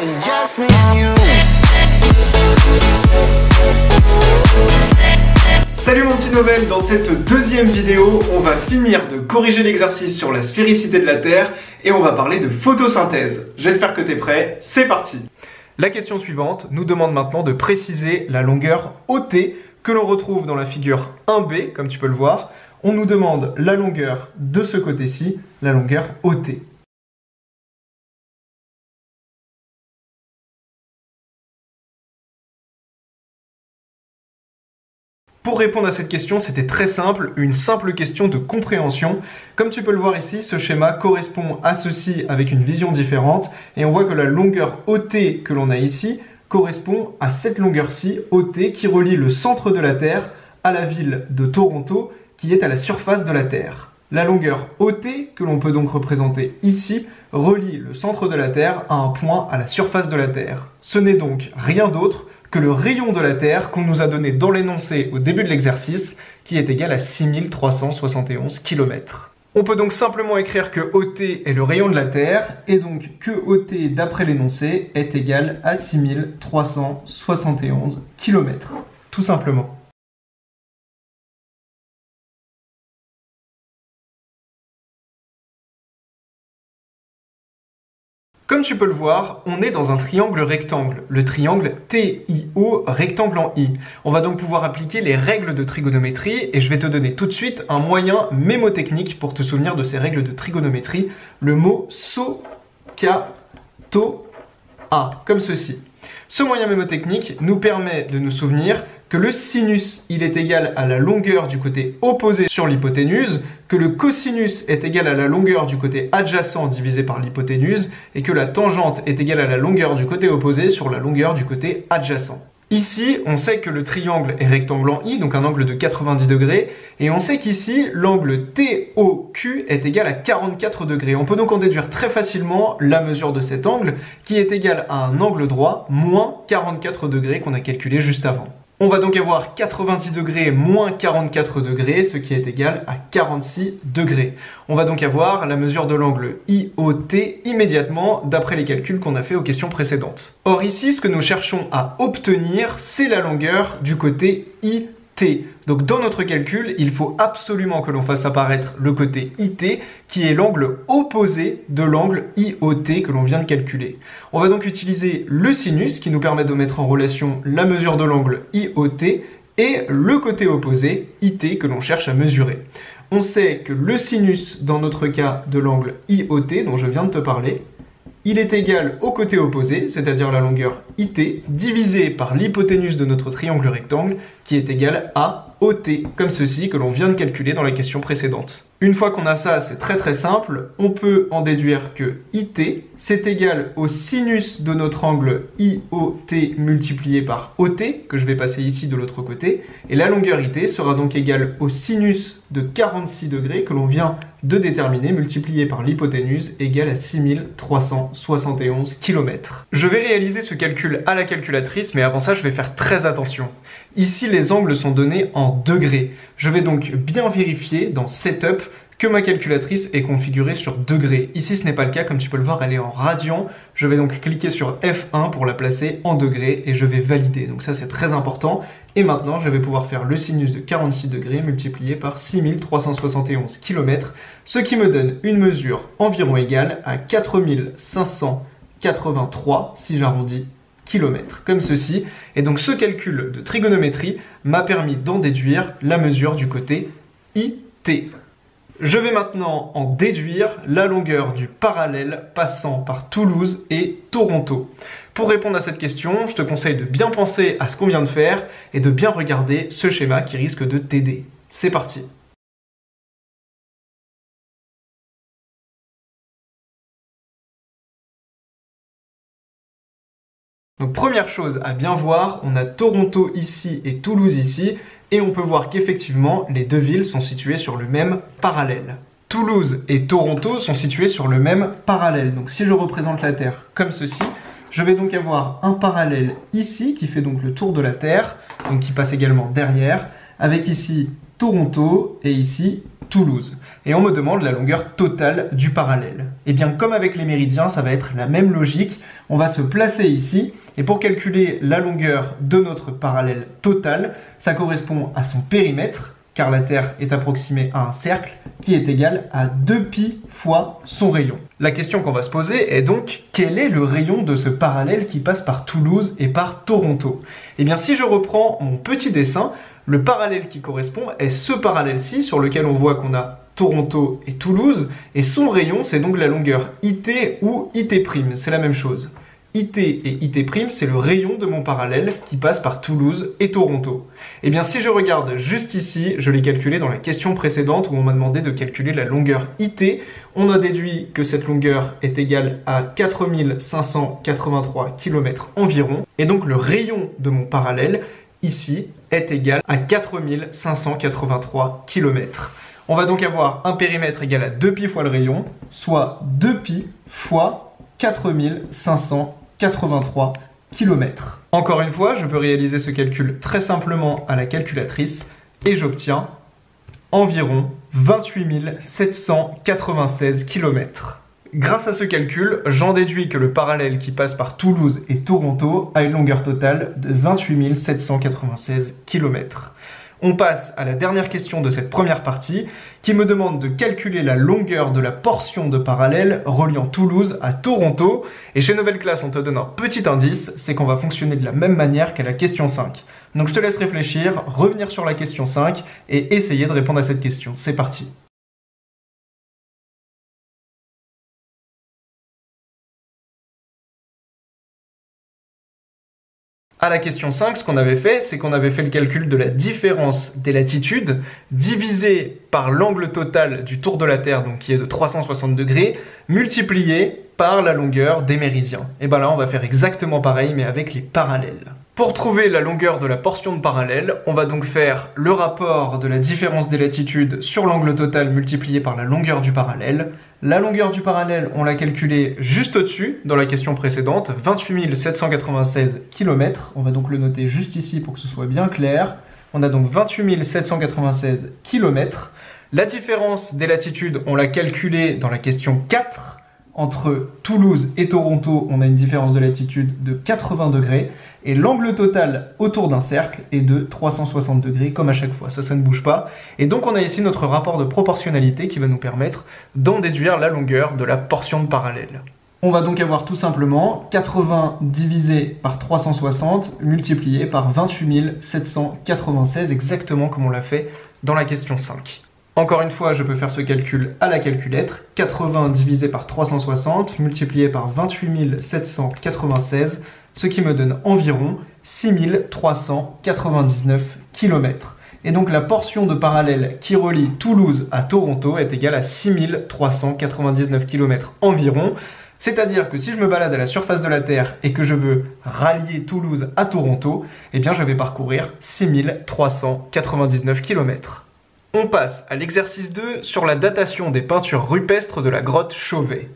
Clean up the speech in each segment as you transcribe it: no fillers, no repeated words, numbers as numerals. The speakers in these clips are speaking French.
It's just me and you. Salut mon petit Novel, dans cette deuxième vidéo, on va finir de corriger l'exercice sur la sphéricité de la Terre et on va parler de photosynthèse. J'espère que t'es prêt, c'est parti. La question suivante nous demande maintenant de préciser la longueur OT que l'on retrouve dans la figure 1B, comme tu peux le voir. On nous demande la longueur de ce côté-ci, la longueur OT. Pour répondre à cette question, c'était très simple, une simple question de compréhension. Comme tu peux le voir ici, ce schéma correspond à ceci avec une vision différente et on voit que la longueur OT que l'on a ici correspond à cette longueur-ci, OT, qui relie le centre de la Terre à la ville de Toronto, qui est à la surface de la Terre. La longueur OT, que l'on peut donc représenter ici, relie le centre de la Terre à un point à la surface de la Terre. Ce n'est donc rien d'autre que le rayon de la Terre qu'on nous a donné dans l'énoncé au début de l'exercice, qui est égal à 6371 km. On peut donc simplement écrire que OT est le rayon de la Terre, et donc que OT, d'après l'énoncé, est égal à 6371 km. Tout simplement. Comme tu peux le voir, on est dans un triangle rectangle, le triangle TIO rectangle en I. On va donc pouvoir appliquer les règles de trigonométrie et je vais te donner tout de suite un moyen mémotechnique pour te souvenir de ces règles de trigonométrie, le mot SOHCAHTOA, comme ceci. Ce moyen mémotechnique nous permet de nous souvenir que le sinus il est égal à la longueur du côté opposé sur l'hypoténuse, que le cosinus est égal à la longueur du côté adjacent divisé par l'hypoténuse, et que la tangente est égale à la longueur du côté opposé sur la longueur du côté adjacent. Ici, on sait que le triangle est rectangle en I, donc un angle de 90 degrés, et on sait qu'ici, l'angle TOQ est égal à 44 degrés. On peut donc en déduire très facilement la mesure de cet angle, qui est égal à un angle droit moins 44 degrés qu'on a calculé juste avant. On va donc avoir 90 degrés moins 44 degrés, ce qui est égal à 46 degrés. On va donc avoir la mesure de l'angle IOT immédiatement d'après les calculs qu'on a fait aux questions précédentes. Or ici, ce que nous cherchons à obtenir, c'est la longueur du côté IT. Donc dans notre calcul, il faut absolument que l'on fasse apparaître le côté IT, qui est l'angle opposé de l'angle IOT que l'on vient de calculer. On va donc utiliser le sinus, qui nous permet de mettre en relation la mesure de l'angle IOT et le côté opposé, IT, que l'on cherche à mesurer. On sait que le sinus, dans notre cas de l'angle IOT, dont je viens de te parler, il est égal au côté opposé, c'est-à-dire la longueur IT, divisé par l'hypoténuse de notre triangle rectangle, qui est égal à OT, comme ceci que l'on vient de calculer dans la question précédente. Une fois qu'on a ça, c'est très simple, on peut en déduire que IT, c'est égal au sinus de notre angle IOT multiplié par OT, que je vais passer ici de l'autre côté, et la longueur IT sera donc égale au sinus de 46 degrés que l'on vient de déterminer, multiplié par l'hypoténuse, égale à 6371 km. Je vais réaliser ce calcul à la calculatrice, mais avant ça, je vais faire très attention. Ici, les angles sont donnés en degrés. Je vais donc bien vérifier dans Setup que ma calculatrice est configurée sur degrés. Ici, ce n'est pas le cas, comme tu peux le voir, elle est en radians. Je vais donc cliquer sur F1 pour la placer en degrés et je vais valider. Donc ça, c'est très important. Et maintenant, je vais pouvoir faire le sinus de 46 degrés multiplié par 6371 km, ce qui me donne une mesure environ égale à 4583, si j'arrondis, km, comme ceci. Et donc ce calcul de trigonométrie m'a permis d'en déduire la mesure du côté IT. Je vais maintenant en déduire la longueur du parallèle passant par Toulouse et Toronto. Pour répondre à cette question, je te conseille de bien penser à ce qu'on vient de faire et de bien regarder ce schéma qui risque de t'aider. C'est parti! Donc première chose à bien voir, on a Toronto ici et Toulouse ici, et on peut voir qu'effectivement les deux villes sont situées sur le même parallèle. Toulouse et Toronto sont situés sur le même parallèle. Donc si je représente la Terre comme ceci, je vais donc avoir un parallèle ici qui fait donc le tour de la Terre, donc qui passe également derrière, avec ici Toronto et ici Toulouse. Et on me demande la longueur totale du parallèle. Et bien comme avec les méridiens, ça va être la même logique. On va se placer ici et pour calculer la longueur de notre parallèle total, ça correspond à son périmètre, car la Terre est approximée à un cercle qui est égal à 2π fois son rayon. La question qu'on va se poser est donc, quel est le rayon de ce parallèle qui passe par Toulouse et par Toronto? Et bien si je reprends mon petit dessin, le parallèle qui correspond est ce parallèle-ci, sur lequel on voit qu'on a Toronto et Toulouse, et son rayon, c'est donc la longueur IT ou IT', c'est la même chose. IT et IT', c'est le rayon de mon parallèle qui passe par Toulouse et Toronto. Et bien si je regarde juste ici, je l'ai calculé dans la question précédente où on m'a demandé de calculer la longueur IT. On a déduit que cette longueur est égale à 4583 km environ. Et donc le rayon de mon parallèle, ici, est égal à 4583 km. On va donc avoir un périmètre égal à 2π fois le rayon, soit 2π fois 4583 km. Encore une fois, je peux réaliser ce calcul très simplement à la calculatrice et j'obtiens environ 28 796 km. Grâce à ce calcul, j'en déduis que le parallèle qui passe par Toulouse et Toronto a une longueur totale de 28 796 km. On passe à la dernière question de cette première partie qui me demande de calculer la longueur de la portion de parallèle reliant Toulouse à Toronto. Et chez Nouvelle Classe, on te donne un petit indice, c'est qu'on va fonctionner de la même manière qu'à la question 5. Donc je te laisse réfléchir, revenir sur la question 5 et essayer de répondre à cette question. C'est parti. À la question 5, ce qu'on avait fait, c'est qu'on avait fait le calcul de la différence des latitudes divisé par l'angle total du tour de la Terre, donc qui est de 360 degrés, multiplié par la longueur des méridiens. Et bien là, on va faire exactement pareil, mais avec les parallèles. Pour trouver la longueur de la portion de parallèle, on va donc faire le rapport de la différence des latitudes sur l'angle total multiplié par la longueur du parallèle. La longueur du parallèle, on l'a calculée juste au-dessus, dans la question précédente, 28 796 km. On va donc le noter juste ici pour que ce soit bien clair. On a donc 28 796 km. La différence des latitudes, on l'a calculée dans la question 4. Entre Toulouse et Toronto, on a une différence de latitude de 80 degrés. Et l'angle total autour d'un cercle est de 360 degrés, comme à chaque fois. Ça ne bouge pas. Et donc on a ici notre rapport de proportionnalité qui va nous permettre d'en déduire la longueur de la portion de parallèle. On va donc avoir tout simplement 80 divisé par 360 multiplié par 28 796, exactement comme on l'a fait dans la question 5. Encore une fois, je peux faire ce calcul à la calculette. 80 divisé par 360 multiplié par 28 796, ce qui me donne environ 6399 km. Et donc la portion de parallèle qui relie Toulouse à Toronto est égale à 6399 km environ. C'est-à-dire que si je me balade à la surface de la Terre et que je veux rallier Toulouse à Toronto, eh bien je vais parcourir 6399 km. On passe à l'exercice 2 sur la datation des peintures rupestres de la grotte Chauvet.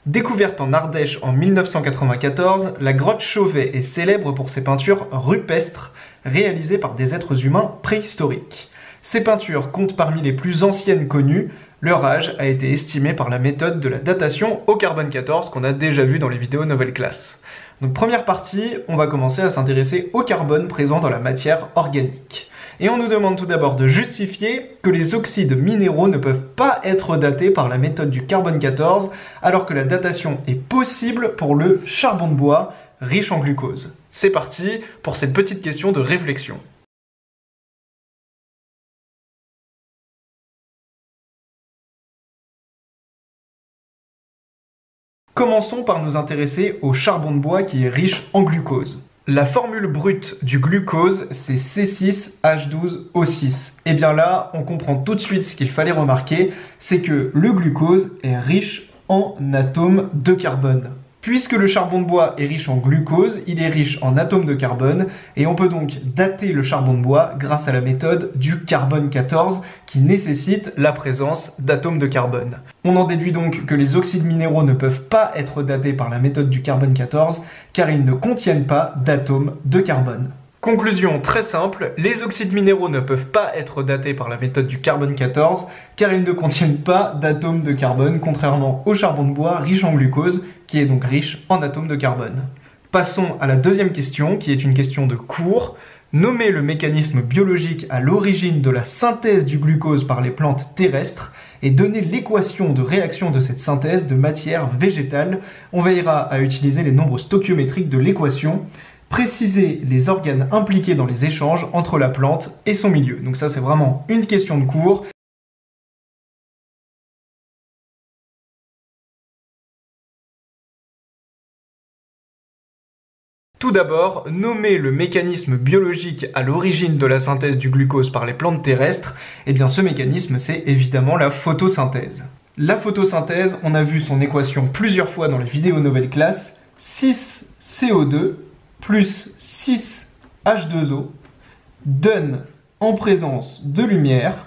Découverte en Ardèche en 1994, la grotte Chauvet est célèbre pour ses peintures rupestres réalisées par des êtres humains préhistoriques. Ces peintures comptent parmi les plus anciennes connues. Leur âge a été estimé par la méthode de la datation au carbone 14 qu'on a déjà vu dans les vidéos Nouvelle Classe. Donc première partie, on va commencer à s'intéresser au carbone présent dans la matière organique. Et on nous demande tout d'abord de justifier que les oxydes minéraux ne peuvent pas être datés par la méthode du carbone 14, alors que la datation est possible pour le charbon de bois riche en glucose. C'est parti pour cette petite question de réflexion. Commençons par nous intéresser au charbon de bois qui est riche en glucose. La formule brute du glucose, c'est C6H12O6. Et bien là, on comprend tout de suite ce qu'il fallait remarquer, c'est que le glucose est riche en atomes de carbone. Puisque le charbon de bois est riche en glucose, il est riche en atomes de carbone, et on peut donc dater le charbon de bois grâce à la méthode du carbone 14 qui nécessite la présence d'atomes de carbone. On en déduit donc que les oxydes minéraux ne peuvent pas être datés par la méthode du carbone 14 car ils ne contiennent pas d'atomes de carbone. Conclusion très simple, les oxydes minéraux ne peuvent pas être datés par la méthode du carbone 14 car ils ne contiennent pas d'atomes de carbone, contrairement au charbon de bois riche en glucose qui est donc riche en atomes de carbone. Passons à la deuxième question qui est une question de cours. Nommer le mécanisme biologique à l'origine de la synthèse du glucose par les plantes terrestres et donner l'équation de réaction de cette synthèse de matière végétale. On veillera à utiliser les nombres stoichiométriques de l'équation. Préciser les organes impliqués dans les échanges entre la plante et son milieu. Donc ça, c'est vraiment une question de cours. Tout d'abord, nommer le mécanisme biologique à l'origine de la synthèse du glucose par les plantes terrestres. Eh bien, ce mécanisme, c'est évidemment la photosynthèse. La photosynthèse, on a vu son équation plusieurs fois dans les vidéos nouvelle classe. 6CO2 plus 6H2O donne, en présence de lumière,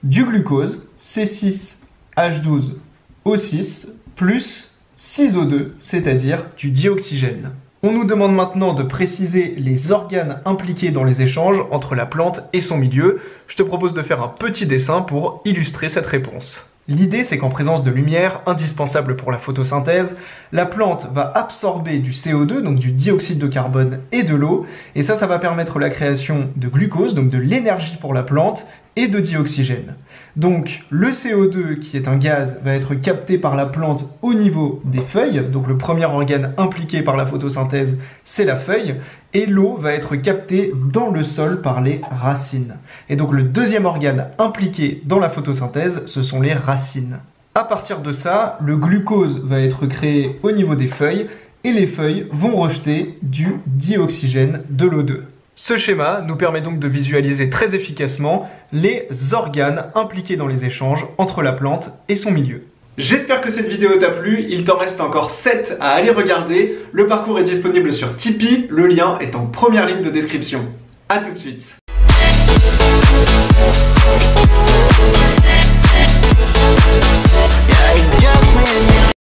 du glucose, C6H12O6, plus 6O2, c'est-à-dire du dioxygène. On nous demande maintenant de préciser les organes impliqués dans les échanges entre la plante et son milieu. Je te propose de faire un petit dessin pour illustrer cette réponse. L'idée, c'est qu'en présence de lumière, indispensable pour la photosynthèse, la plante va absorber du CO2, donc du dioxyde de carbone et de l'eau, et ça va permettre la création de glucose, donc de l'énergie pour la plante, et de dioxygène. Donc le CO2, qui est un gaz, va être capté par la plante au niveau des feuilles, donc le premier organe impliqué par la photosynthèse, c'est la feuille, et l'eau va être captée dans le sol par les racines. Et donc le deuxième organe impliqué dans la photosynthèse, ce sont les racines. À partir de ça, le glucose va être créé au niveau des feuilles, et les feuilles vont rejeter du dioxygène de l'O2. Ce schéma nous permet donc de visualiser très efficacement les organes impliqués dans les échanges entre la plante et son milieu. J'espère que cette vidéo t'a plu, il t'en reste encore 7 à aller regarder. Le parcours est disponible sur Tipeee, le lien est en première ligne de description. A tout de suite.